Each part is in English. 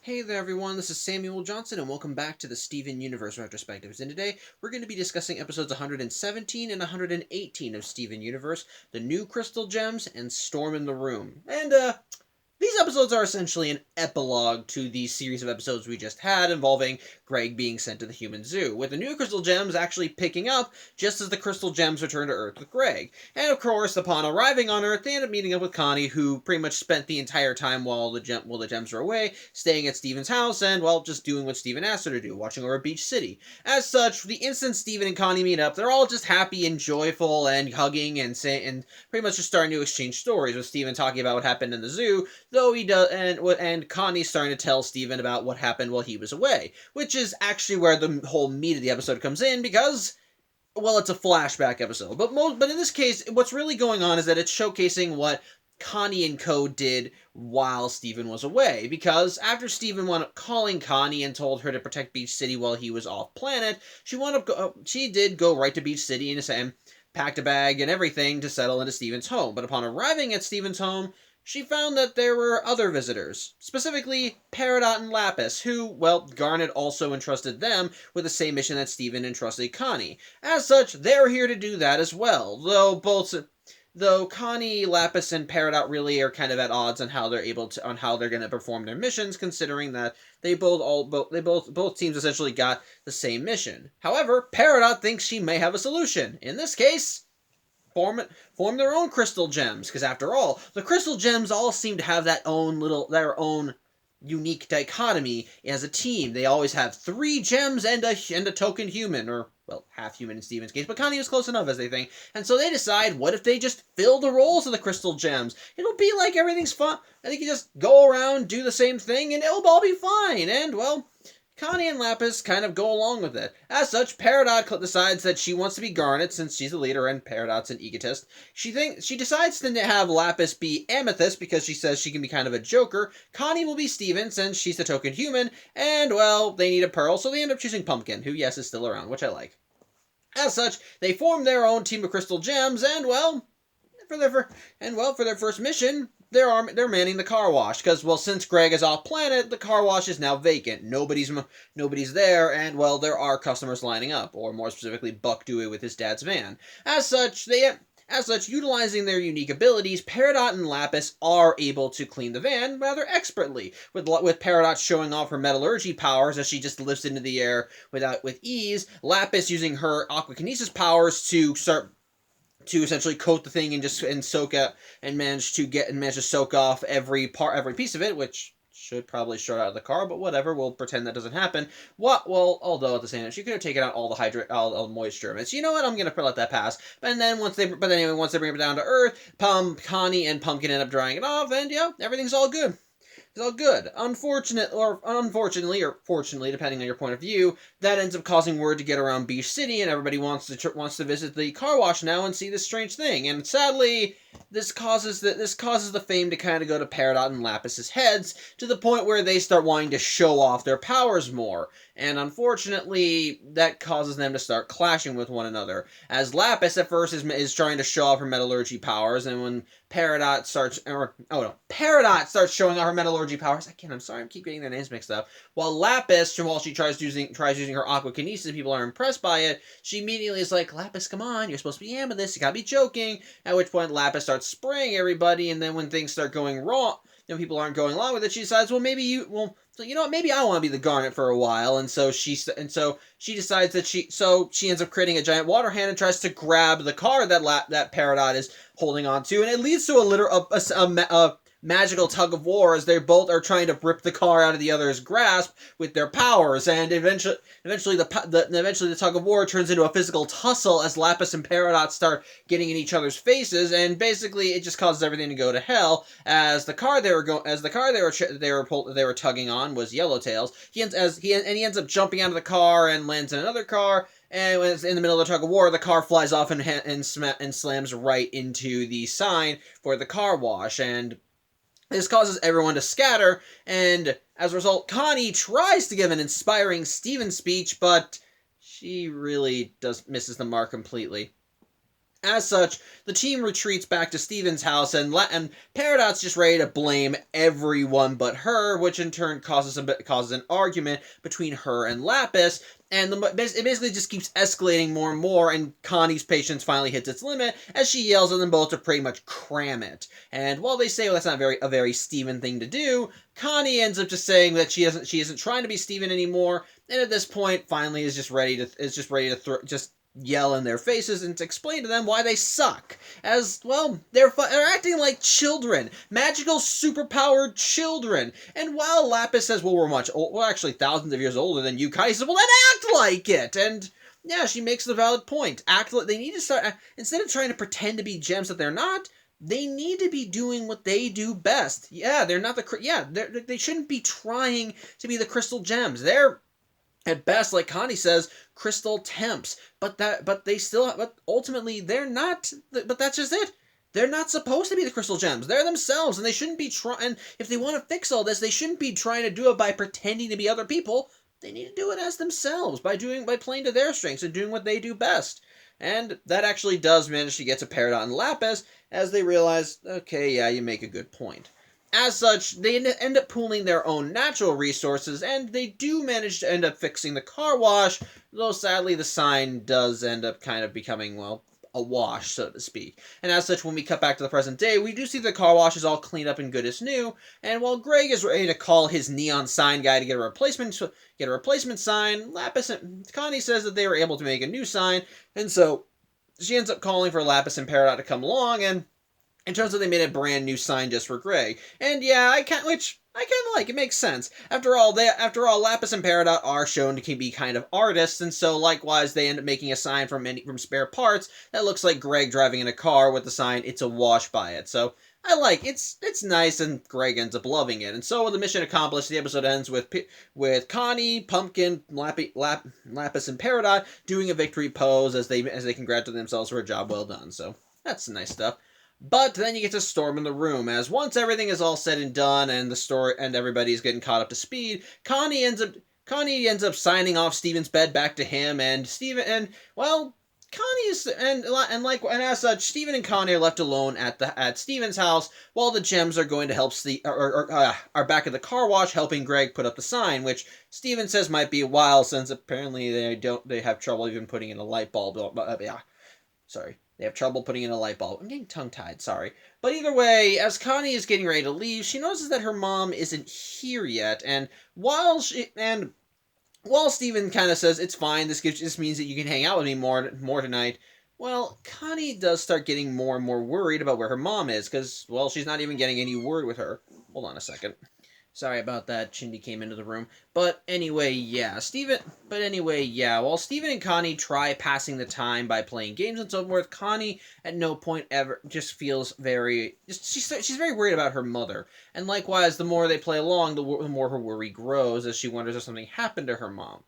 Hey there everyone, this is Samuel Johnson and welcome back to the Steven Universe Retrospectives. And today we're going to be discussing episodes 117 and 118 of Steven Universe, The New Crystal Gems, and Storm in the Room. And these episodes are essentially an epilogue to the series of episodes we just had involving Greg being sent to the human zoo, with the new crystal gems actually picking up just as the crystal gems return to Earth with Greg. And of course, upon arriving on Earth, they end up meeting up with Connie, who pretty much spent the entire time while the gems were away, staying at Steven's house and, well, just doing what Steven asked her to do, watching over Beach City. As such, the instant Steven and Connie meet up, they're all just happy and joyful and hugging and pretty much just starting to exchange stories, with Steven talking about what happened in the zoo, though he does, and Connie's starting to tell Steven about what happened while he was away, which is actually where the whole meat of the episode comes in, because, well, it's a flashback episode. But in this case, what's really going on is that it's showcasing what Connie and co did while Steven was away, because after Steven wound up calling Connie and told her to protect Beach City while he was off planet, she did go right to Beach City and packed a bag and everything to settle into Steven's home. But upon arriving at Steven's home, she found that there were other visitors, specifically Peridot and Lapis, who, well, Garnet also entrusted them with the same mission that Steven entrusted Connie. As such, they're here to do that as well, though Connie, Lapis, and Peridot really are kind of at odds on how they're going to perform their missions, considering that both teams essentially got the same mission. However, Peridot thinks she may have a solution. In this case, form their own crystal gems, because after all, the crystal gems all seem to have their own unique dichotomy as a team. They always have 3 gems and a token human, or, well, half human in Steven's case, but Connie was close enough, as they think. And so they decide, what if they just fill the roles of the crystal gems? It'll be like everything's fun. I think you just go around, do the same thing, and it'll all be fine. And, well, Connie and Lapis kind of go along with it. As such, Peridot decides that she wants to be Garnet, since she's the leader and Peridot's an egotist. She decides to have Lapis be Amethyst because she says she can be kind of a joker. Connie will be Steven since she's the token human, and, well, they need a Pearl, so they end up choosing Pumpkin, who, yes, is still around, which I like. As such, they form their own team of crystal gems, and, well, for their first mission, they're manning the car wash, because, well, since Greg is off planet, the car wash is now vacant. Nobody's there, and, well, there are customers lining up, or more specifically, Buck Dewey with his dad's van. As such, utilizing their unique abilities, Peridot and Lapis are able to clean the van rather expertly, with Peridot showing off her metallurgy powers as she just lifts into the air with ease, Lapis using her aquakinesis powers to essentially coat the thing and soak up and manage to soak off every piece of it, which should probably short out of the car, but whatever, we'll pretend that doesn't happen. Although at the same time, she could have taken out all the moisture. It's, you know what, I'm gonna let that pass. But then once they bring it down to Earth, Connie and Pumpkin end up drying it off, and yeah, everything's all good. It's all good. Unfortunately, or fortunately, depending on your point of view, that ends up causing word to get around Beach City, and everybody wants to visit the car wash now and see this strange thing. And sadly, this causes the fame to kind of go to Peridot and Lapis's heads, to the point where they start wanting to show off their powers more. And unfortunately, that causes them to start clashing with one another. As Lapis at first is trying to show off her metallurgy powers, and when Peridot starts showing off her metallurgy powers. I'm sorry, I keep getting their names mixed up. While Lapis, while she tries using her aquakinesis, people are impressed by it. She immediately is like, "Lapis, come on, you're supposed to be Amethyst. You gotta be joking." At which point, Lapis starts spraying everybody, and then when things start going wrong, people aren't going along with it, she decides, so you know what, maybe I want to be the Garnet for a while, and so she decides that she ends up creating a giant water hand and tries to grab the car that Peridot is holding on to, and it leads to a magical tug of war as they both are trying to rip the car out of the other's grasp with their powers, and eventually the tug of war turns into a physical tussle as Lapis and Peridot start getting in each other's faces, and basically it just causes everything to go to hell as the car they were tugging on was Yellowtails. He ends up jumping out of the car and lands in another car. And when it's in the middle of the tug of war, the car flies off and slams right into the sign for the car wash, and this causes everyone to scatter, and as a result, Connie tries to give an inspiring Steven speech, but she really misses the mark completely. As such, the team retreats back to Steven's house, and Peridot's just ready to blame everyone but her, which in turn causes an argument between her and Lapis, and it basically just keeps escalating more and more, and Connie's patience finally hits its limit as she yells at them both to pretty much cram it. And while they say, well, that's not a very Steven thing to do, Connie ends up just saying that she isn't trying to be Steven anymore, and at this point finally is just ready to yell in their faces and to explain to them why they suck. As, well, they're acting like children. Magical, superpowered children. And while Lapis says, well, we're actually thousands of years older than you, Kai says, well, then act like it! And, yeah, she makes the valid point. They need to start, instead of trying to pretend to be gems that they're not, they need to be doing what they do best. Yeah, they're not they shouldn't be trying to be the crystal gems. They're, at best, like Connie says, crystal temps. But ultimately they're not. But that's just it. They're not supposed to be the crystal gems. They're themselves, and they shouldn't be trying. If they want to fix all this, they shouldn't be trying to do it by pretending to be other people. They need to do it as themselves by playing to their strengths and doing what they do best. And that actually does manage to get to Peridot and Lapis as they realize, okay, yeah, you make a good point. As such, they end up pooling their own natural resources, and they do manage to end up fixing the car wash, though sadly the sign does end up kind of becoming, well, a wash, so to speak. And as such, when we cut back to the present day, we do see the car wash is all cleaned up and good as new, and while Greg is ready to call his neon sign guy to get a replacement sign, Lapis and Connie says that they were able to make a new sign, and so she ends up calling for Lapis and Peridot to come along, and it turns out they made a brand new sign just for Greg. And yeah, I kind of like. It makes sense. After all, Lapis and Peridot are shown to be kind of artists, and so likewise they end up making a sign from spare parts that looks like Greg driving in a car with the sign "It's a wash" by it. So I like it's nice, and Greg ends up loving it. And so with the mission accomplished, the episode ends with Connie, Pumpkin, Lapis, and Peridot doing a victory pose as they congratulate themselves for a job well done. So that's nice stuff. But then you get to Storm in the room, as once everything is all said and done, and the story and everybody's getting caught up to speed, Connie ends up signing off Steven's bed back to him, and as such, Steven and Connie are left alone at Steven's house while the gems are going to help are back at the car wash helping Greg put up the sign, which Steven says might be a while since apparently they have trouble even putting in a light bulb. Sorry. They have trouble putting in a light bulb. I'm getting tongue-tied, sorry. But either way, as Connie is getting ready to leave, she notices that her mom isn't here yet, and while Steven kind of says, it's fine, this means that you can hang out with me more tonight, well, Connie does start getting more and more worried about where her mom is, because, well, she's not even getting any word with her. Hold on a second. Sorry about that. Shindy came into the room. But anyway, yeah. While Steven and Connie try passing the time by playing games and so forth, Connie at no point ever just feels she's very worried about her mother. And likewise, the more they play along, the more her worry grows as she wonders if something happened to her mom.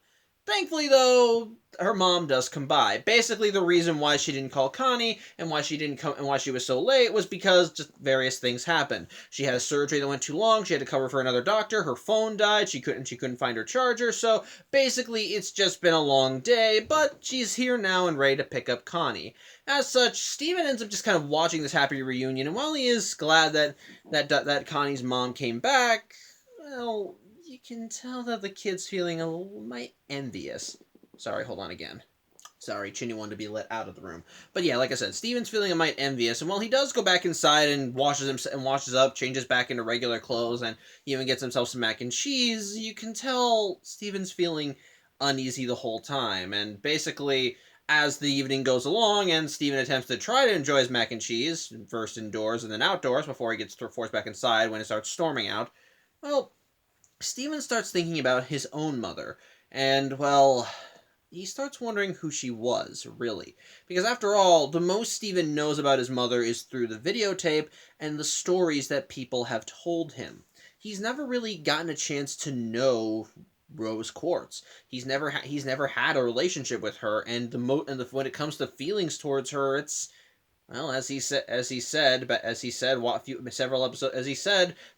Thankfully, though, her mom does come by. Basically, the reason why she didn't call Connie and why she was so late was because just various things happened. She had a surgery that went too long. She had to cover for another doctor. Her phone died. She couldn't find her charger. So basically, it's just been a long day. But she's here now and ready to pick up Connie. As such, Steven ends up just kind of watching this happy reunion. And while he is glad that Connie's mom came back, well, you can tell that the kid's feeling a little envious. Sorry, hold on again. Sorry, Chinny wanted to be let out of the room. But yeah, like I said, Steven's feeling a mite envious, and while he does go back inside and washes up, changes back into regular clothes, and even gets himself some mac and cheese, you can tell Steven's feeling uneasy the whole time. And basically, as the evening goes along, and Steven attempts to try to enjoy his mac and cheese, first indoors and then outdoors, before he gets forced back inside when it starts storming out, well, Steven starts thinking about his own mother, and, well, he starts wondering who she was, really. Because after all, the most Steven knows about his mother is through the videotape and the stories that people have told him. He's never really gotten a chance to know Rose Quartz. He's never had a relationship with her, and when it comes to feelings towards her, it's, well, as he said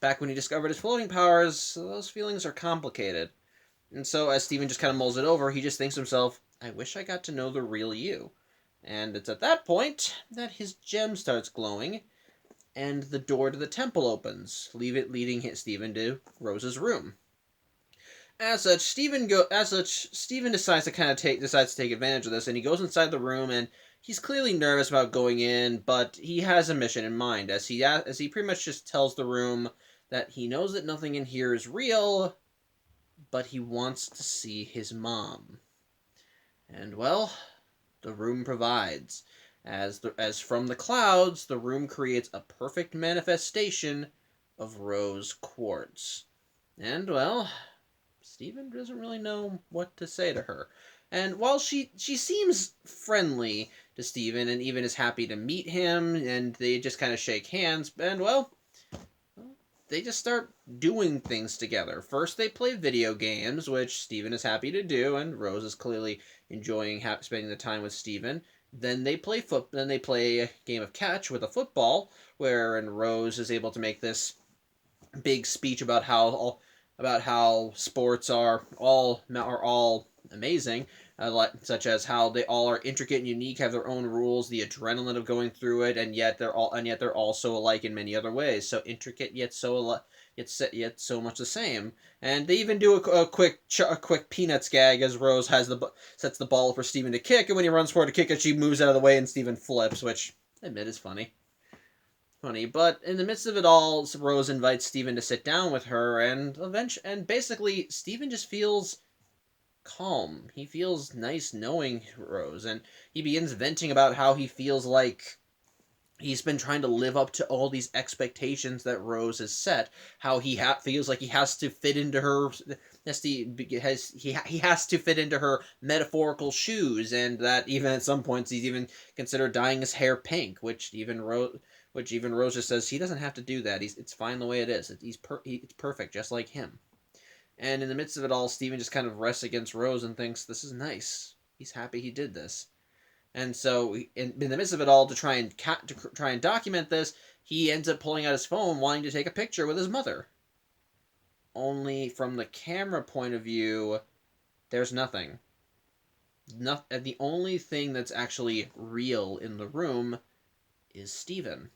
back when he discovered his floating powers, those feelings are complicated. And so, as Steven just kind of mulls it over, he just thinks to himself, I wish I got to know the real you. And it's at that point that his gem starts glowing, and the door to the temple opens, leading Stephen to Rose's room. Stephen decides to take advantage of this, and he goes inside the room, and he's clearly nervous about going in, but he has a mission in mind, as he pretty much just tells the room that he knows that nothing in here is real, but he wants to see his mom. And well, the room provides. As from the clouds, the room creates a perfect manifestation of rose quartz. And well, Stephen doesn't really know what to say to her. And while she seems friendly to Stephen and even is happy to meet him, and they just kind of shake hands, and well, they just start doing things together. First, they play video games, which Stephen is happy to do, and Rose is clearly enjoying spending the time with Stephen. Then they play a game of catch with a football, wherein Rose is able to make this big speech about how sports are all amazing, such as how they all are intricate and unique, have their own rules, the adrenaline of going through it, and yet they're also alike in many other ways. So intricate yet so much the same. And they even do a quick Peanuts gag as Rose sets the ball for Steven to kick, and when he runs for her to kick it, she moves out of the way and Steven flips, which I admit is funny. But in the midst of it all, Rose invites Stephen to sit down with her, and basically Stephen just feels calm. He feels nice knowing Rose, and he begins venting about how he feels like he's been trying to live up to all these expectations that Rose has set. How he feels like he has to fit into her. He has to fit into her metaphorical shoes, and that even at some points he's even considered dyeing his hair pink, which even Rose just says he doesn't have to do that. It's fine the way it is. It's perfect, just like him. And in the midst of it all, Stephen just kind of rests against Rose and thinks, this is nice. He's happy he did this. And so, in the midst of it all, to try and document this, he ends up pulling out his phone, wanting to take a picture with his mother. Only from the camera point of view, there's nothing. The only thing that's actually real in the room is Stephen.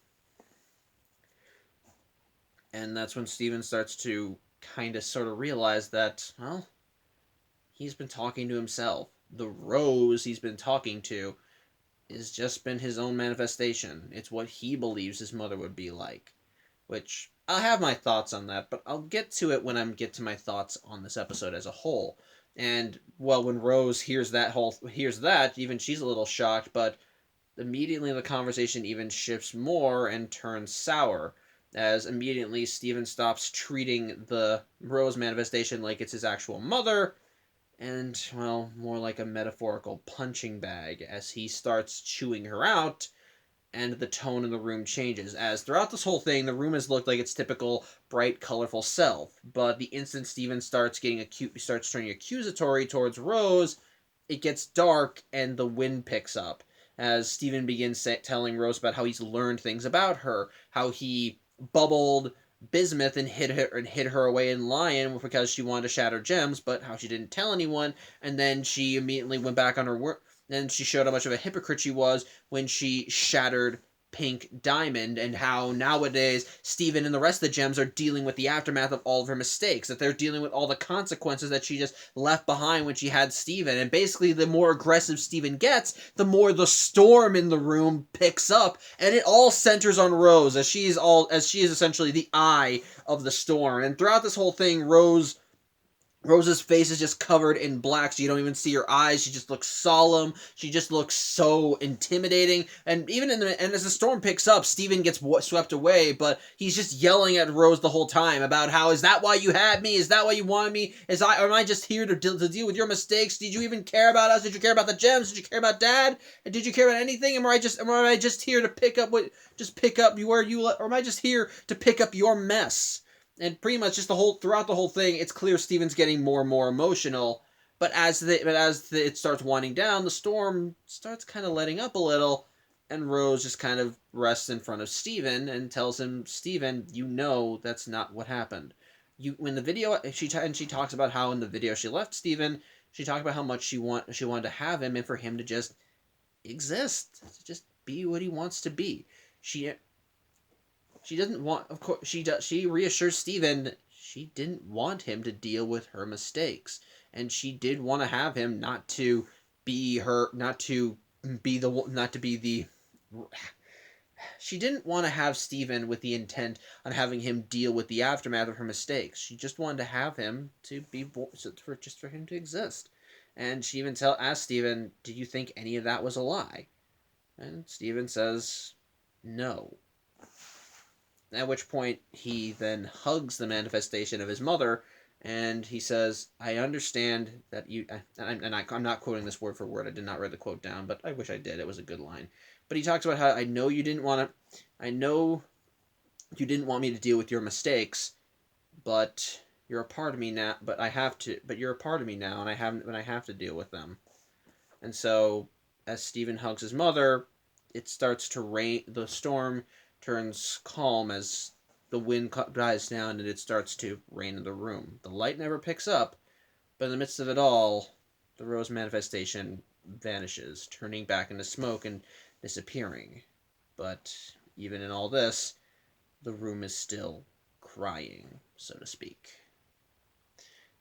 And that's when Stephen starts to kind of sort of realize that, well, he's been talking to himself. The Rose he's been talking to has just been his own manifestation. It's what he believes his mother would be like. Which, I'll have my thoughts on that, but I'll get to it when I get to my thoughts on this episode as a whole. And, well, when Rose hears that, even she's a little shocked, but immediately the conversation even shifts more and turns sour, as immediately Stephen stops treating the Rose manifestation like it's his actual mother, and, well, more like a metaphorical punching bag, as he starts chewing her out, and the tone in the room changes, as throughout this whole thing, the room has looked like its typical bright, colorful self, but the instant Stephen starts turning accusatory towards Rose, it gets dark, and the wind picks up, as Stephen begins telling Rose about how he's learned things about her, how he bubbled Bismuth and hid her away in Lion because she wanted to shatter gems, but how she didn't tell anyone, and then she immediately went back on her work. Then she showed how much of a hypocrite she was when she shattered Pink Diamond, and how nowadays Stephen and the rest of the gems are dealing with the aftermath of all of her mistakes, that they're dealing with all the consequences that she just left behind when she had Stephen. And basically, the more aggressive Stephen gets, the more the storm in the room picks up, and it all centers on Rose, as she is essentially the eye of the storm. And throughout this whole thing, Rose's face is just covered in black, so you don't even see her eyes. She just looks solemn. She just looks so intimidating. And even and as the storm picks up, Stephen gets swept away, but he's just yelling at Rose the whole time about how, is that why you had me? Is that why you wanted me? Am I just here to deal with your mistakes? Did you even care about us? Did you care about the gems? Did you care about Dad? And did you care about anything? Am I just here to pick up where you, or am I just here to pick up your mess? And pretty much just throughout the whole thing, it's clear Stephen's getting more and more emotional. But as it starts winding down, the storm starts kind of letting up a little, and Rose just kind of rests in front of Stephen and tells him, Stephen, you know that's not what happened. She talks about how in the video she left Stephen, she talked about how much she wanted to have him, and for him to just exist, to just be what he wants to be. She doesn't want, of course, she reassures Steven she didn't want him to deal with her mistakes, and she did want to have him not to be her, not to be the she didn't want to have Steven with the intent on having him deal with the aftermath of her mistakes. She just wanted to have him to be just for him to exist. And she even asked Steven, "Did you think any of that was a lie?" And Steven says, "No." At which point he then hugs the manifestation of his mother, and he says, "I understand that you." I'm not quoting this word for word. I did not write the quote down, but I wish I did. It was a good line. But he talks about how I know you didn't want to. I know you didn't want me to deal with your mistakes, but you're a part of me now. But I have to. But you're a part of me now, and I haven't. But I have to deal with them. And so, as Steven hugs his mother, it starts to rain. The storm turns calm as the wind dies down and it starts to rain in the room. The light never picks up, but in the midst of it all, the rose manifestation vanishes, turning back into smoke and disappearing. But even in all this, the room is still crying, so to speak.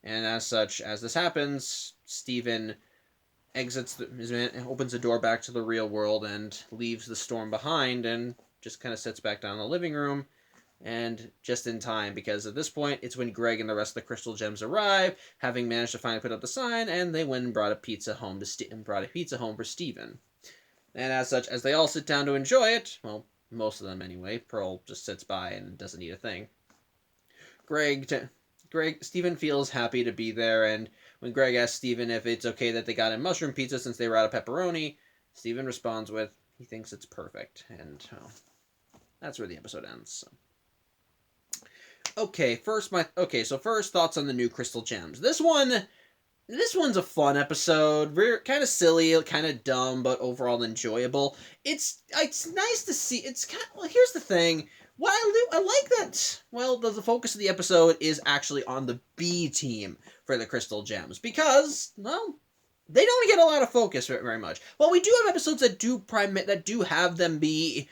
And as such, as this happens, Steven opens the door back to the real world and leaves the storm behind and just kind of sits back down in the living room, and just in time, because at this point, it's when Greg and the rest of the Crystal Gems arrive, having managed to finally put up the sign, and they went and brought a pizza home for Steven. And as such, as they all sit down to enjoy it, well, most of them anyway, Pearl just sits by and doesn't eat a thing. Steven feels happy to be there, and when Greg asks Steven if it's okay that they got him mushroom pizza since they were out of pepperoni, Steven responds with, he thinks it's perfect, and that's where the episode ends. So. So first thoughts on the new Crystal Gems. This one's a fun episode. Kind of silly, kind of dumb, but overall enjoyable. It's nice to see. Here's the thing. What I like that. Well, the focus of the episode is actually on the B team for the Crystal Gems because, well, they don't get a lot of focus very much. Well, we do have episodes that do have them be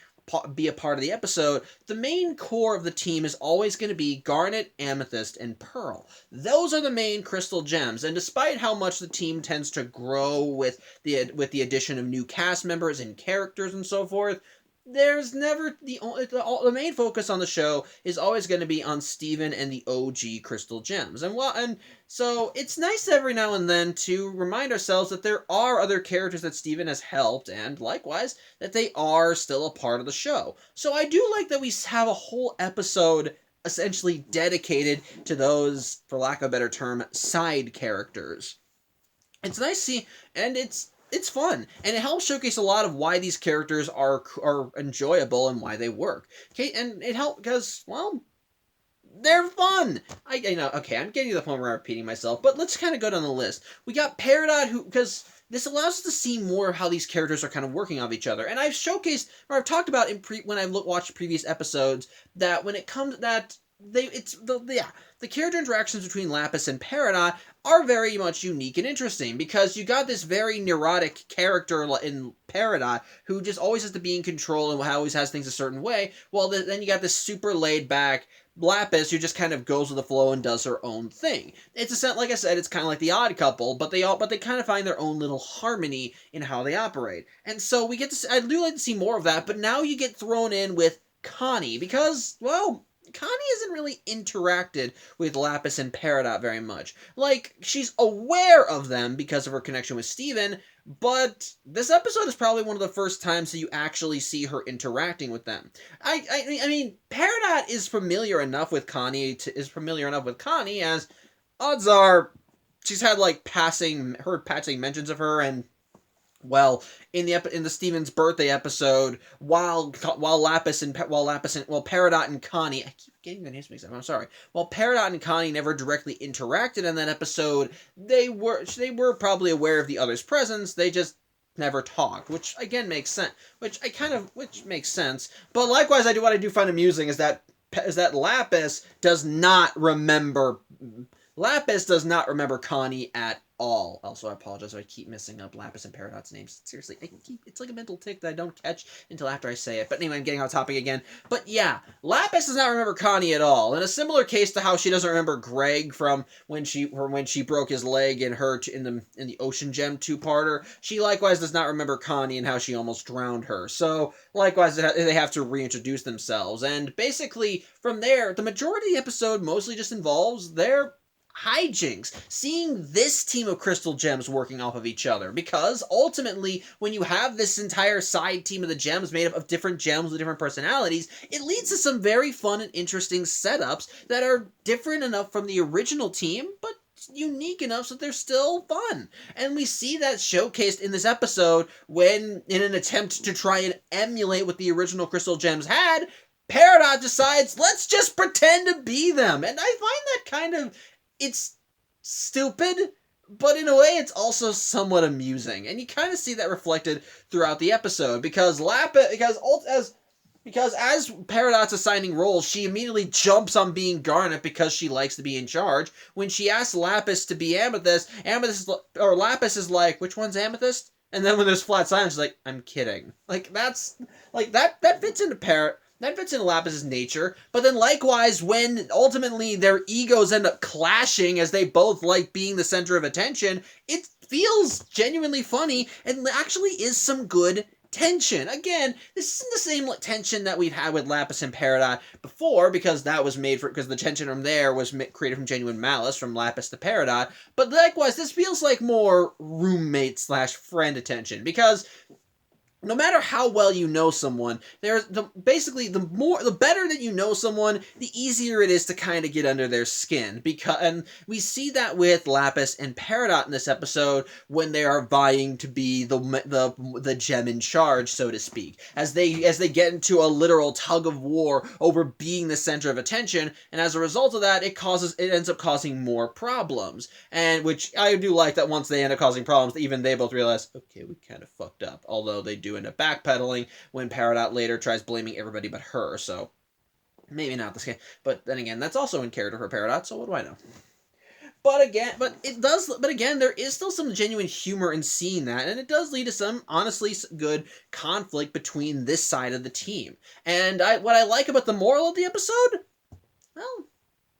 a part of the episode. The main core of the team is always going to be Garnet, Amethyst, and Pearl. Those are the main Crystal Gems, and despite how much the team tends to grow with the addition of new cast members and characters and so forth, there's never the main focus on the show is always going to be on Steven and the OG Crystal Gems. And so it's nice every now and then to remind ourselves that there are other characters that Steven has helped, and likewise that they are still a part of the show. So I do like that we have a whole episode essentially dedicated to those, for lack of a better term, side characters. It's nice to see, and it's fun, and it helps showcase a lot of why these characters are enjoyable and why they work. Okay, and it helps because, well, they're fun. I'm getting to the point where I'm repeating myself, but let's kind of go down the list. We got Peridot, because this allows us to see more of how these characters are kind of working off each other. And I've talked about when I've watched previous episodes that when it comes that the character interactions between Lapis and Peridot are very much unique and interesting because you got this very neurotic character in Peridot who just always has to be in control and always has things a certain way. Well, then you got this super laid back Lapis who just kind of goes with the flow and does her own thing. Like I said, it's kind of like the Odd Couple, but they kind of find their own little harmony in how they operate. And so I do like to see more of that, but now you get thrown in with Connie because, well, Connie hasn't really interacted with Lapis and Peridot very much. Like, she's aware of them because of her connection with Steven, but this episode is probably one of the first times that you actually see her interacting with them. I mean, Peridot is familiar enough with Connie as odds are she's had passing mentions of her, and well, in the Steven's birthday episode, while Peridot and Connie, I keep getting the names mixed up. I'm sorry. While Peridot and Connie never directly interacted in that episode, they were probably aware of the other's presence. They just never talked, which again makes sense. Which makes sense. But likewise, what I do find amusing is that Lapis does not remember Connie at all. Also, I apologize if I keep messing up Lapis and Peridot's names. Seriously, it's like a mental tick that I don't catch until after I say it. But anyway, I'm getting off topic again. But yeah, Lapis does not remember Connie at all. In a similar case to how she doesn't remember Greg from when she broke his leg in the Ocean Gem two-parter. She likewise does not remember Connie and how she almost drowned her. So likewise, they have to reintroduce themselves. And basically, from there, the majority of the episode mostly just involves their hijinks, seeing this team of crystal gems working off of each other, because ultimately when you have this entire side team of the gems made up of different gems with different personalities, it leads to some very fun and interesting setups that are different enough from the original team, but unique enough so they're still fun. And we see that showcased in this episode when, in an attempt to try and emulate what the original crystal gems had, Peridot decides, let's just pretend to be them. And I find that kind of, it's stupid, but in a way it's also somewhat amusing. And you kind of see that reflected throughout the episode, because as Peridot's assigning roles, she immediately jumps on being Garnet because she likes to be in charge. When she asks Lapis to be Amethyst, Lapis is like, which one's Amethyst? And then when there's flat silence, she's like, I'm kidding. Like, that fits into That fits into Lapis's nature, but then likewise, when ultimately their egos end up clashing as they both like being the center of attention, it feels genuinely funny and actually is some good tension. Again, this isn't the same tension that we've had with Lapis and Peridot before, because because the tension from there was created from genuine malice from Lapis to Peridot, but likewise, this feels like more roommate/friend attention, because no matter how well you know someone, the better that you know someone, the easier it is to kind of get under their skin. And we see that with Lapis and Peridot in this episode when they are vying to be the gem in charge, so to speak, as they get into a literal tug of war over being the center of attention, and as a result of that, it ends up causing more problems. And which I do like that once they end up causing problems, even they both realize, okay, we kind of fucked up. Although they do end up backpedaling when Peridot later tries blaming everybody but her, so maybe not this game. But then again, that's also in character for Peridot, so what do I know? But again, there is still some genuine humor in seeing that, and it does lead to some honestly good conflict between this side of the team. And what I like about the moral of the episode, well,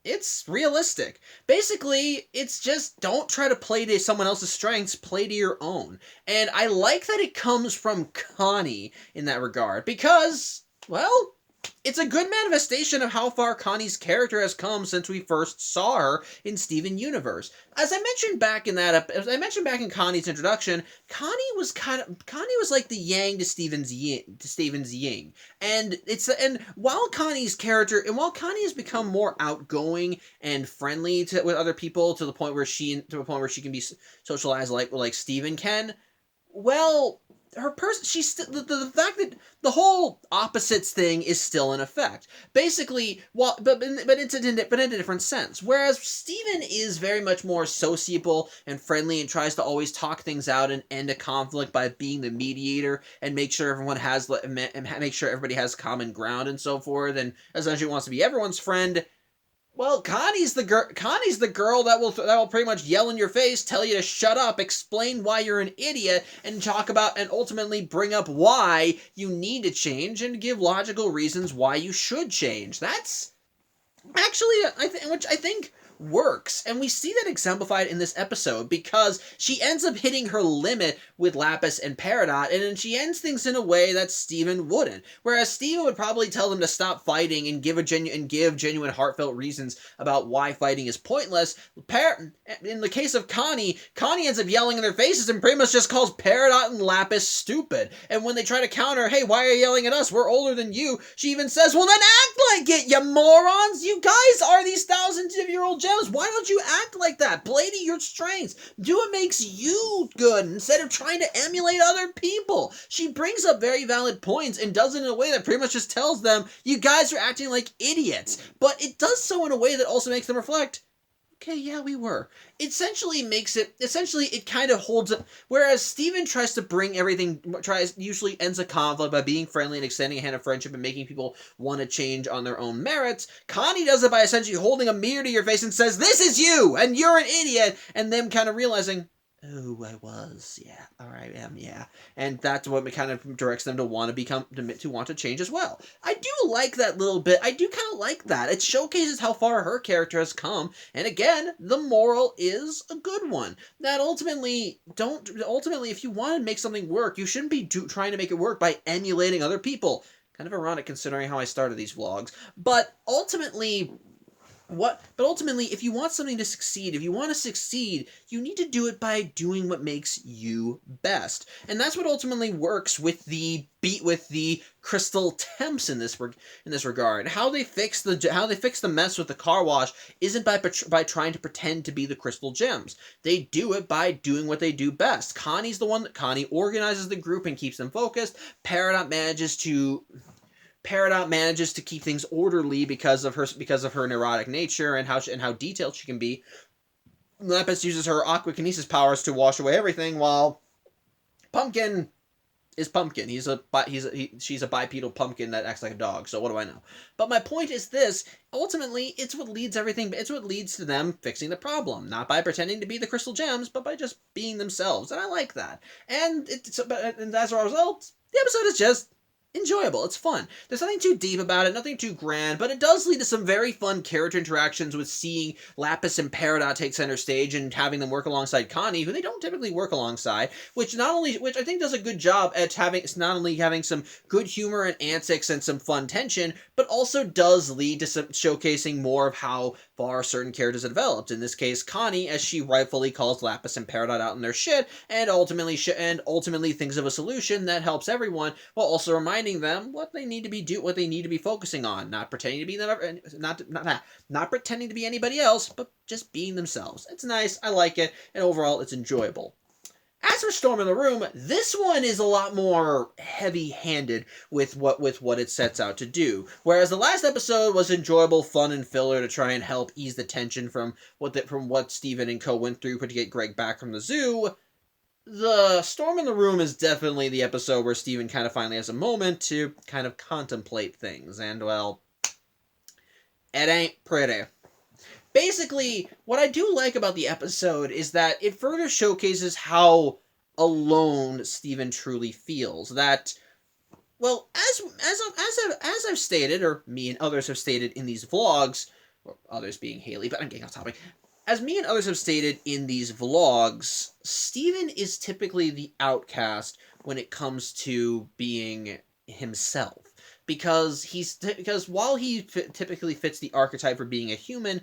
it's realistic. Basically, it's just don't try to play to someone else's strengths, play to your own. And I like that it comes from Connie in that regard, because, well, it's a good manifestation of how far Connie's character has come since we first saw her in Steven Universe. As I mentioned back in Connie's introduction, Connie was like the yang to Steven's yin. And while Connie has become more outgoing and friendly with other people to the point where she can be socialized like Steven can, well, the fact that the whole opposites thing is still in effect. Basically, but in a different sense. Whereas Steven is very much more sociable and friendly and tries to always talk things out and end a conflict by being the mediator and make sure everybody has common ground and so forth, and essentially wants to be everyone's friend. Well, Connie's the girl that will pretty much yell in your face, tell you to shut up, explain why you're an idiot, and talk about and ultimately bring up why you need to change and give logical reasons why you should change. That's actually which I think works, and we see that exemplified in this episode because she ends up hitting her limit with Lapis and Peridot, and then she ends things in a way that Steven wouldn't. Whereas Steven would probably tell them to stop fighting and give genuine heartfelt reasons about why fighting is pointless. In the case of Connie ends up yelling in their faces and pretty much just calls Peridot and Lapis stupid. And when they try to counter, hey, why are you yelling at us? We're older than you. She even says, well, then act like it, you morons! You guys are these thousands-of-year-old gems. Why don't you act like that? Play to your strengths. Do what makes you good instead of trying to emulate other people. She brings up very valid points and does it in a way that pretty much just tells them, you guys are acting like idiots. But it does so in a way that also makes them reflect, Okay, yeah, we were. Essentially it kind of holds it. Whereas Steven tries to bring everything, usually ends a conflict by being friendly and extending a hand of friendship and making people want to change on their own merits. Connie does it by essentially holding a mirror to your face and says, "This is you, and you're an idiot," and them kind of realizing, "Oh, I was, yeah, all right, yeah," and that's what kind of directs them to want to to want to change as well. I do like that little bit. I do kind of like that. It showcases how far her character has come, and again, the moral is a good one. That ultimately, if you want to make something work, you shouldn't be trying to make it work by emulating other people. Kind of ironic considering how I started these vlogs, but ultimately if you want something to succeed, if you want to succeed, you need to do it by doing what makes you best. And that's what ultimately works with the crystal temps in this regard. How they fix the mess with the car wash isn't by trying to pretend to be the crystal gems. They do it by doing what they do best. Connie organizes the group and keeps them focused. Peridot manages to keep things orderly because of her neurotic nature and how detailed she can be. Lapis uses her aquakinesis powers to wash away everything, while Pumpkin is Pumpkin. She's a bipedal pumpkin that acts like a dog. So what do I know? But my point is this: ultimately, it's what leads to them fixing the problem, not by pretending to be the crystal gems, but by just being themselves. And I like that. And as a result, the episode is just enjoyable. It's fun. There's nothing too deep about it, nothing too grand, but it does lead to some very fun character interactions with seeing Lapis and Peridot take center stage and having them work alongside Connie, who they don't typically work alongside, which I think does a good job at not only having some good humor and antics and some fun tension, but also does lead to some showcasing more of how far certain characters have developed. In this case, Connie, as she rightfully calls Lapis and Peridot out in their shit, and ultimately thinks of a solution that helps everyone, while also reminding them what they need to be focusing on, not pretending to be them, not pretending to be anybody else, but just being themselves. It's nice. I like it, and overall, it's enjoyable. As for Storm in the Room, this one is a lot more heavy-handed with what it sets out to do. Whereas the last episode was enjoyable, fun, and filler to try and help ease the tension from what Steven and co went through to get Greg back from the zoo, the Storm in the Room is definitely the episode where Steven kind of finally has a moment to kind of contemplate things, and, well, it ain't pretty. Basically, what I do like about the episode is that it further showcases how alone Steven truly feels. That, well, as I've stated, or me and others have stated in these vlogs, or others being Haley, but I'm getting off topic. As me and others have stated in these vlogs, Steven is typically the outcast when it comes to being himself. Because while he typically fits the archetype for being a human,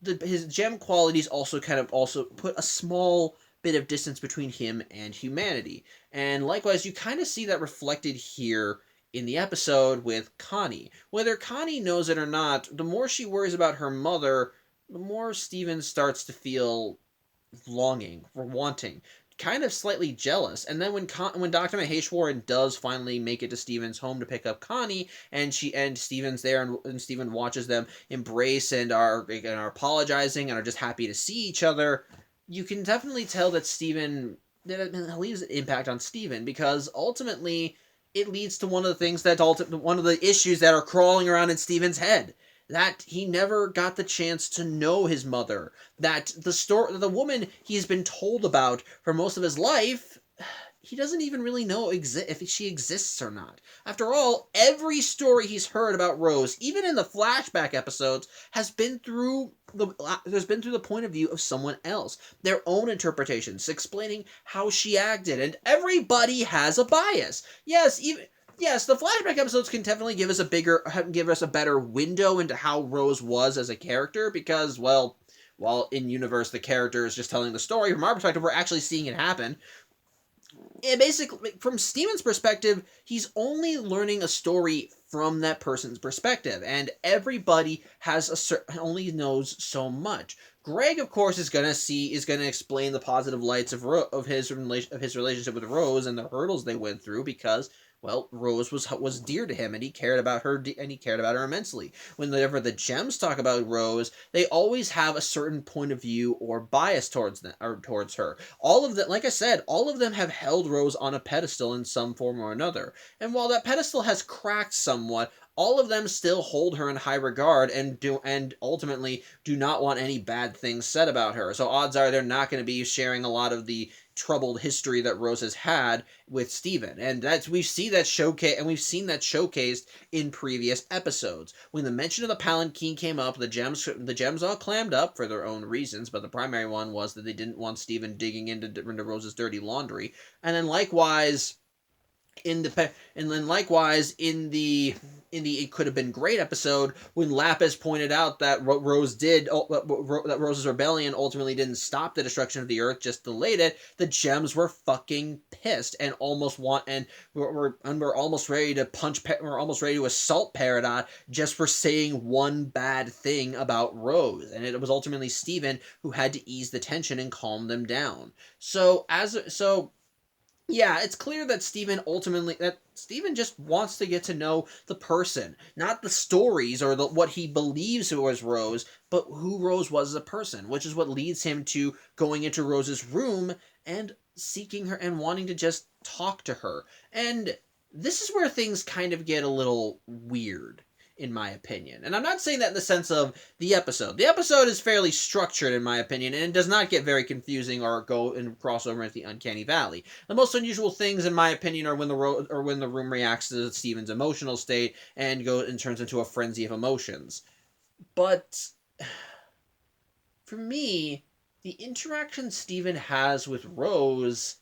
his gem qualities also put a small bit of distance between him and humanity. And likewise, you kind of see that reflected here in the episode with Connie. Whether Connie knows it or not, the more she worries about her mother, the more Steven starts to feel longing, or wanting, kind of slightly jealous. And then when Dr. Maheshwaran does finally make it to Steven's home to pick up Connie, and Steven's there, and Steven watches them embrace and are apologizing and are just happy to see each other, you can definitely tell that that leaves an impact on Steven, because ultimately it leads to one of the issues that are crawling around in Steven's head. That he never got the chance to know his mother. That the woman he's been told about for most of his life, he doesn't even really know if she exists or not. After all, every story he's heard about Rose, even in the flashback episodes, has been through the point of view of someone else. Their own interpretations, explaining how she acted, and everybody has a bias. Yes, the flashback episodes can definitely give us a better window into how Rose was as a character, because, well, while in universe the character is just telling the story, from our perspective, we're actually seeing it happen. And basically, from Steven's perspective, he's only learning a story from that person's perspective, and everybody only knows so much. Greg, of course, is gonna explain the positive lights of his relationship with Rose and the hurdles they went through, because, Well, Rose was dear to him, and he cared about her, and he cared about her immensely. Whenever the Gems talk about Rose, they always have a certain point of view or bias towards them, or towards her. All of them, like I said, all of them have held Rose on a pedestal in some form or another. And while that pedestal has cracked somewhat, all of them still hold her in high regard and ultimately do not want any bad things said about her. So odds are they're not going to be sharing a lot of the troubled history that Rose has had with Steven. And we've seen that showcased in previous episodes. When the mention of the Palanquin came up, the gems all clammed up for their own reasons, but the primary one was that they didn't want Steven digging into Rose's dirty laundry. And then likewise in the It Could Have Been Great episode, when Lapis pointed out that that Rose's rebellion ultimately didn't stop the destruction of the Earth, just delayed it, the Gems were fucking pissed and we're almost ready to assault Peridot just for saying one bad thing about Rose, and it was ultimately Steven who had to ease the tension and calm them down. Yeah, it's clear that Steven just wants to get to know the person, not the stories or what he believes was Rose, but who Rose was as a person, which is what leads him to going into Rose's room and seeking her and wanting to just talk to her. And this is where things kind of get a little weird, in my opinion. And I'm not saying that in the sense of the episode. The episode is fairly structured, in my opinion, and it does not get very confusing or go and cross over into the uncanny valley. The most unusual things, in my opinion, are when the room reacts to Steven's emotional state and turns into a frenzy of emotions. But for me, the interaction Steven has with Rose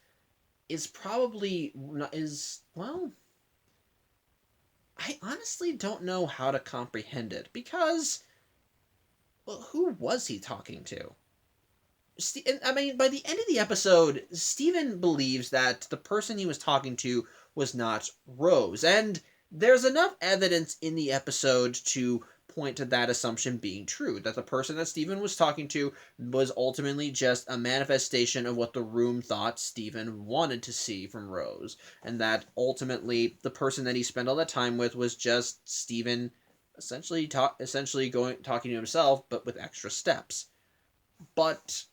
is probably is well, I honestly don't know how to comprehend it because, well, who was he talking to? I mean, by the end of the episode, Steven believes that the person he was talking to was not Rose, and there's enough evidence in the episode to point to that assumption being true, that the person that Steven was talking to was ultimately just a manifestation of what the room thought Steven wanted to see from Rose, and that ultimately the person that he spent all that time with was just Steven essentially talking to himself, but with extra steps. But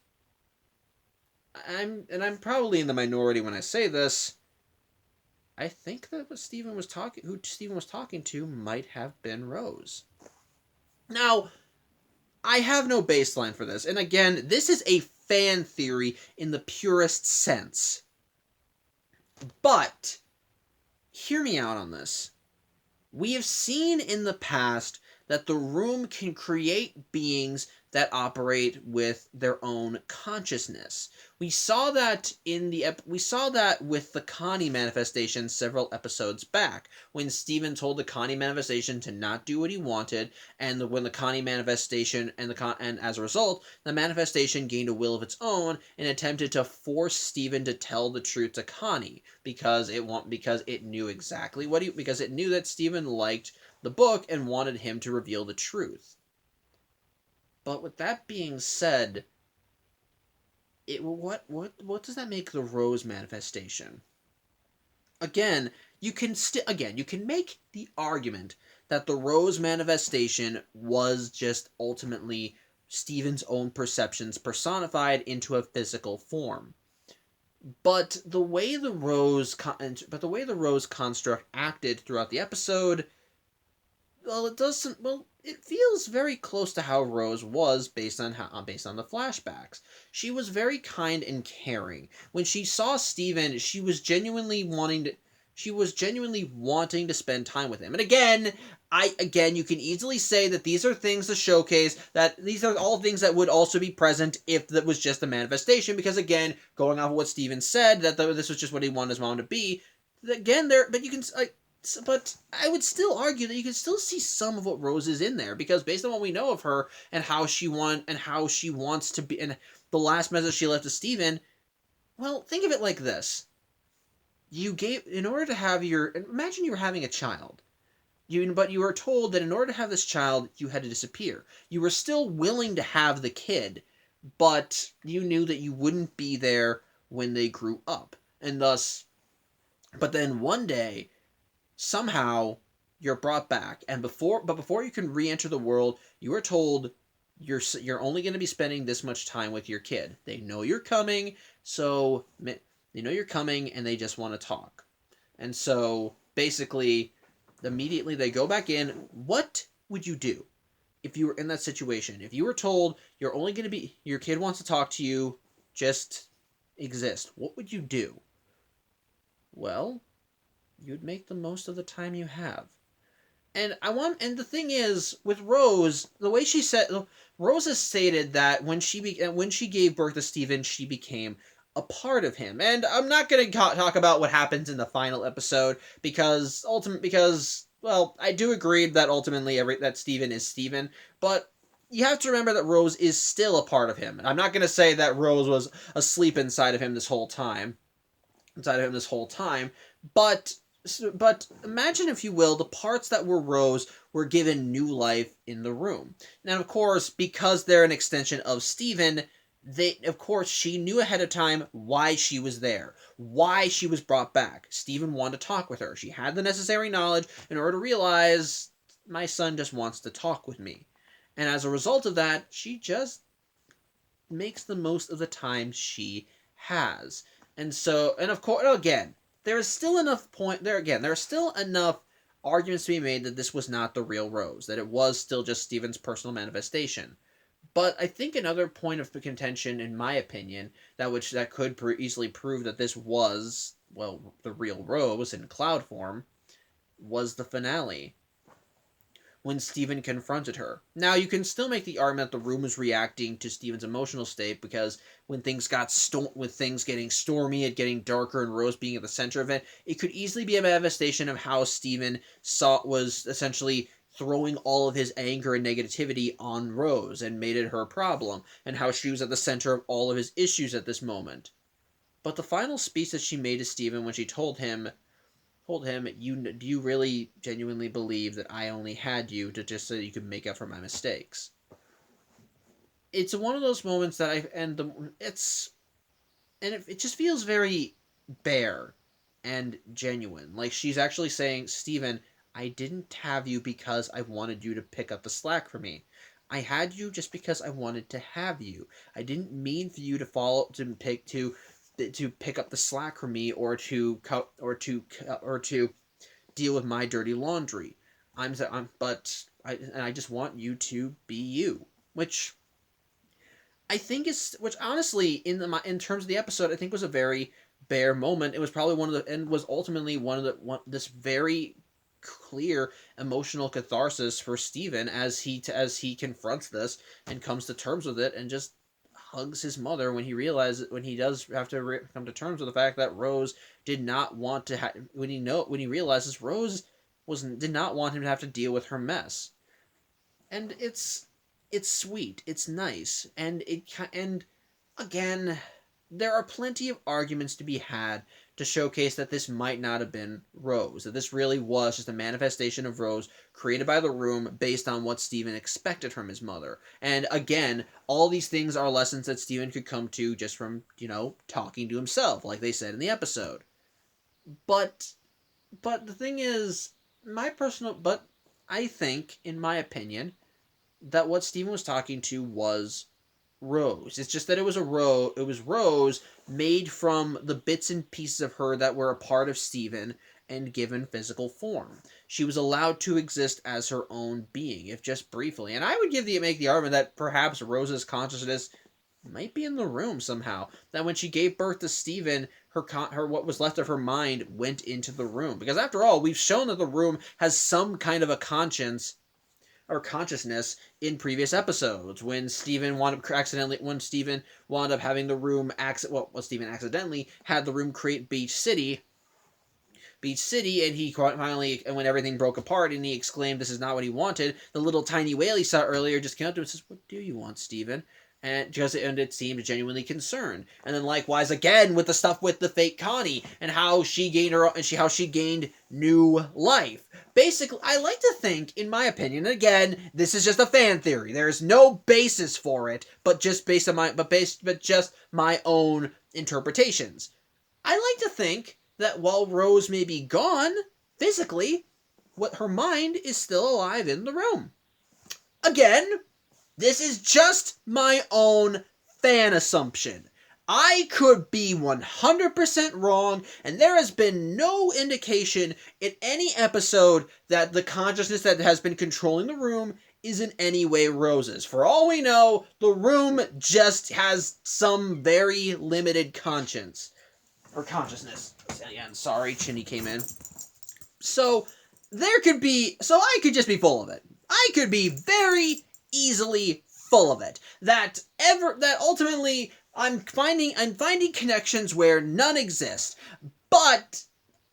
I'm probably in the minority when I say this. I think that who Steven was talking to might have been Rose. Now, I have no baseline for this, and again, this is a fan theory in the purest sense. But hear me out on this. We have seen in the past that the room can create beings that operate with their own consciousness. We saw that with the Connie manifestation several episodes back, when Steven told the Connie manifestation to not do what he wanted, and when the Connie manifestation and as a result, the manifestation gained a will of its own and attempted to force Steven to tell the truth to Connie because it knew because it knew that Steven liked the book and wanted him to reveal the truth. But with that being said, what does that make the Rose manifestation? Again, you can make the argument that the Rose manifestation was just ultimately Steven's own perceptions personified into a physical form. But the way the Rose construct acted throughout the episode, well, it feels very close to how Rose was based on the flashbacks. She was very kind and caring. When she saw Steven, she was genuinely wanting to spend time with him. And again, you can easily say that these are things to showcase that these are all things that would also be present if that was just a manifestation, because again, going off of what Steven said, that this was just what he wanted his mom to be. Again, but I would still argue that you can still see some of what Rose is in there, because based on what we know of her and how she wants to be, and the last message she left to Steven, well, think of it like this. In order to have imagine you were having a child. But you were told that in order to have this child, you had to disappear. You were still willing to have the kid, but you knew that you wouldn't be there when they grew up. And thus, but then one day, somehow you're brought back, and before you can re-enter the world, you are told you're only going to be spending this much time with your kid. They know you're coming, so they know you're coming, and they just want to talk. And so basically, immediately they go back in. What would you do if you were in that situation? If you were told you're only going to be, your kid wants to talk to you, just exist, what would you do? Well, you'd make the most of the time you have. And the thing is, with Rose, the way she said, Rose has stated that when she gave birth to Steven, she became a part of him. And I'm not going to talk about what happens in the final episode because well, I do agree that ultimately that Steven is Steven, but you have to remember that Rose is still a part of him. And I'm not going to say that Rose was asleep inside of him this whole time, but imagine, if you will, the parts that were Rose were given new life in the room. Now, of course, because they're an extension of Steven, she knew ahead of time why she was there, why she was brought back. Steven wanted to talk with her. She had the necessary knowledge in order to realize, my son just wants to talk with me. And as a result of that, she just makes the most of the time she has. And of course, again, there are still enough arguments to be made that this was not the real Rose, that it was still just Steven's personal manifestation. But I think another point of contention, in my opinion, that could easily prove that this was, well, the real Rose in cloud form, was the finale, when Steven confronted her. Now, you can still make the argument that the room was reacting to Steven's emotional state, because when things getting stormy, it getting darker, and Rose being at the center of it, it could easily be a manifestation of how Steven was essentially throwing all of his anger and negativity on Rose and made it her problem, and how she was at the center of all of his issues at this moment. But the final speech that she made to Steven, when she told him, do you really genuinely believe that I only had you just so you could make up for my mistakes? It's one of those moments that it just feels very bare and genuine. Like, she's actually saying, Steven, I didn't have you because I wanted you to pick up the slack for me. I had you just because I wanted to have you. I didn't mean for you to pick up the slack for me, or to deal with my dirty laundry. I just want you to be you, which honestly, in terms of the episode, I think was a very bare moment. It was probably was ultimately this very clear emotional catharsis for Steven as he confronts this and comes to terms with it, and just hugs his mother when he does have to come to terms with the fact that Rose did not want to when he realizes Rose did not want him to have to deal with her mess. And it's sweet, it's nice, and again, there are plenty of arguments to be had to showcase that this might not have been Rose, that this really was just a manifestation of Rose created by the room based on what Steven expected from his mother. And again, all these things are lessons that Steven could come to just from, talking to himself, like they said in the episode. But the thing is, I think, in my opinion, that what Steven was talking to was Rose. It's just that it was Rose made from the bits and pieces of her that were a part of Steven and given physical form. She was allowed to exist as her own being, if just briefly. And I would make the argument that perhaps Rose's consciousness might be in the room somehow. That when she gave birth to Steven, her what was left of her mind went into the room. Because after all, we've shown that the room has some kind of a conscience or consciousness in previous episodes, when Steven wound up having the room Steven accidentally had the room create Beach City, and he finally, and when everything broke apart and he exclaimed this is not what he wanted, the little tiny whale he saw earlier just came up to him and says, what do you want, Steven? And it seemed genuinely concerned. And then likewise again with the stuff with the fake Connie and how she gained new life. Basically, I like to think, in my opinion, again, this is just a fan theory. There is no basis for it, but just just my own interpretations. I like to think that while Rose may be gone, physically, what her mind is still alive in the room. Again, this is just my own fan assumption. I could be 100% wrong, and there has been no indication in any episode that the consciousness that has been controlling the room is in any way Rose's. For all we know, the room just has some very limited conscience. Or consciousness. Again, sorry, Chinny came in. So, I could just be full of it. I could be very easily full of it. That ultimately I'm finding connections where none exist. But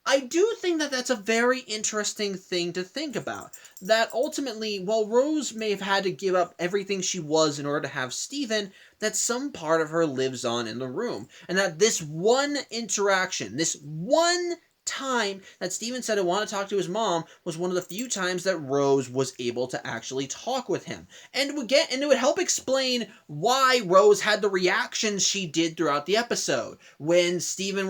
I do think that that's a very interesting thing to think about. That ultimately, while Rose may have had to give up everything she was in order to have Steven, that some part of her lives on in the room. And that this one interaction, this one time that Steven said I want to talk to his mom was one of the few times that Rose was able to actually talk with him. And it would help explain why Rose had the reactions she did throughout the episode. When Steven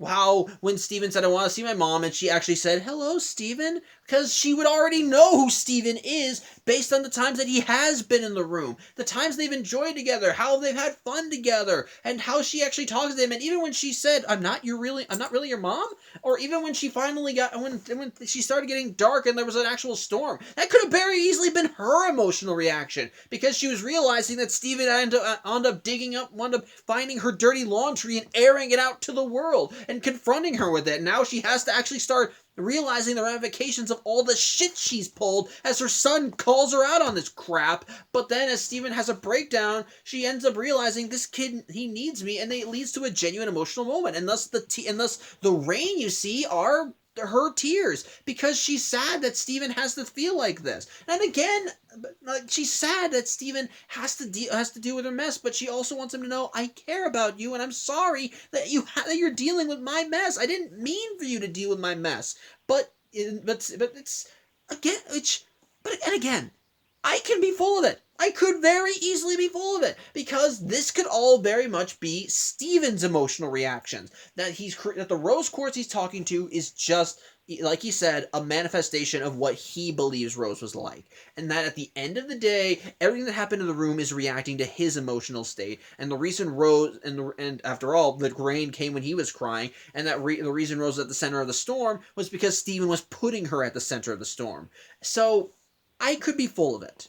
said, I want to see my mom, and she actually said, hello, Steven, because she would already know who Steven is based on the times that he has been in the room, the times they've enjoyed together, how they've had fun together, and how she actually talks to him. And even when she said, I'm not really your mom, or even when she finally when she started getting dark and there was an actual storm, that could have very easily been her emotional reaction, because she was realizing that Steven wound up finding her dirty laundry and airing it out to the world and confronting her with it. Now she has to actually start realizing the ramifications of all the shit she's pulled as her son calls her out on this crap. But then as Steven has a breakdown, she ends up realizing this kid, he needs me, and it leads to a genuine emotional moment. And thus the rain you see are her tears, because she's sad that Steven has to feel like this. And again, she's sad that Steven has to deal with her mess, but she also wants him to know, I care about you, and I'm sorry that you're dealing with my mess. I didn't mean for you to deal with my mess. But it's again, and again, I can be full of it. I could very easily be full of it, because this could all very much be Steven's emotional reactions. That the rose quartz he's talking to is just, like he said, a manifestation of what he believes Rose was like. And that at the end of the day, everything that happened in the room is reacting to his emotional state. And the reason Rose, and after all, the rain came when he was crying, and the reason Rose was at the center of the storm was because Steven was putting her at the center of the storm. So, I could be full of it.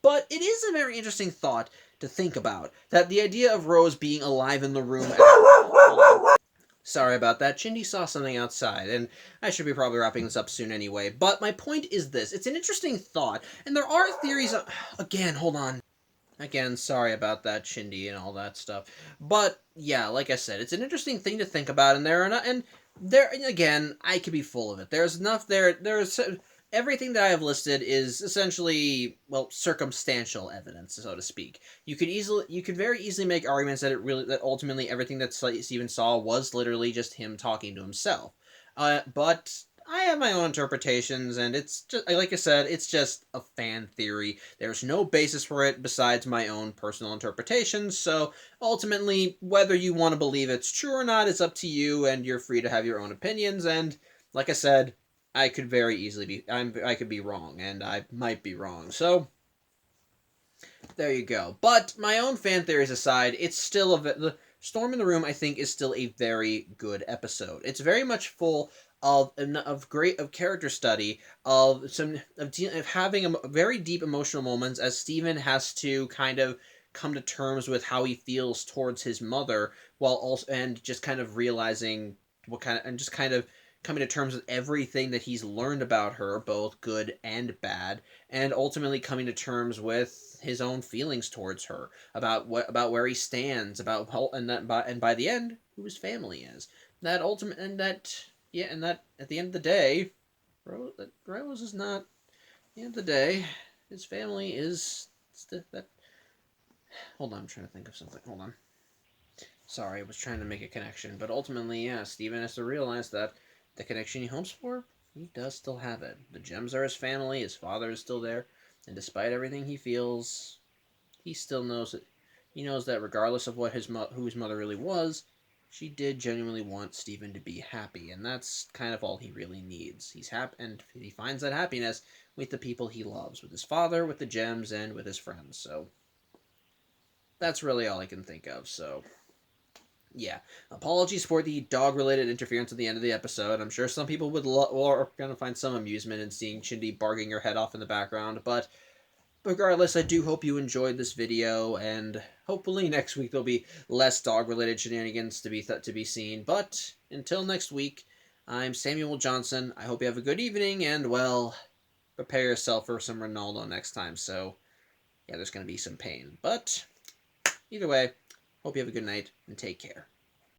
But it is a very interesting thought to think about, that the idea of Rose being alive in the room... Sorry about that. Chindy saw something outside, and I should be probably wrapping this up soon anyway. But my point is this. It's an interesting thought, and there are theories... Again, hold on. Again, sorry about that, Chindy, and all that stuff. But, yeah, like I said, it's an interesting thing to think about, and again, I could be full of it. There's enough there's... Everything that I have listed is essentially, well, circumstantial evidence, so to speak. You could very easily make arguments that ultimately everything that Steven saw was literally just him talking to himself. But I have my own interpretations, and it's just, like I said, it's just a fan theory. There's no basis for it besides my own personal interpretations, so ultimately, whether you want to believe it's true or not is up to you, and you're free to have your own opinions, and, like I said, I could very easily I could be wrong, and I might be wrong. So, there you go. But my own fan theories aside, it's still the Storm in the Room, I think, is still a very good episode. It's very much full of character study, of having very deep emotional moments as Steven has to kind of come to terms with how he feels towards his mother, and just kind of realizing just kind of coming to terms with everything that he's learned about her, both good and bad, and ultimately coming to terms with his own feelings towards her, about where he stands, and by the end, who his family is. That ultimate and that at the end of the day, Rose is not. At the end of the day, his family is that. Hold on, I'm trying to think of something. Hold on. Sorry, I was trying to make a connection, but ultimately, yeah, Steven has to realize that the connection he hopes for, he does still have it. The gems are his family, his father is still there, and despite everything he feels, he still knows it. He knows that regardless of who his mother really was, She did genuinely want Steven to be happy, and that's kind of all he really needs. He's happy, and he finds that happiness with the people he loves, with his father, with the gems, and with his friends. So that's really all I can think of. So yeah, apologies for the dog-related interference at the end of the episode. I'm sure some people are going to find some amusement in seeing Shindy barking her head off in the background, but regardless, I do hope you enjoyed this video, and hopefully next week there'll be less dog-related shenanigans to be seen. But until next week, I'm Samuel Johnson. I hope you have a good evening, and well, prepare yourself for some Ronaldo next time. So yeah, there's going to be some pain, but either way, hope you have a good night and take care.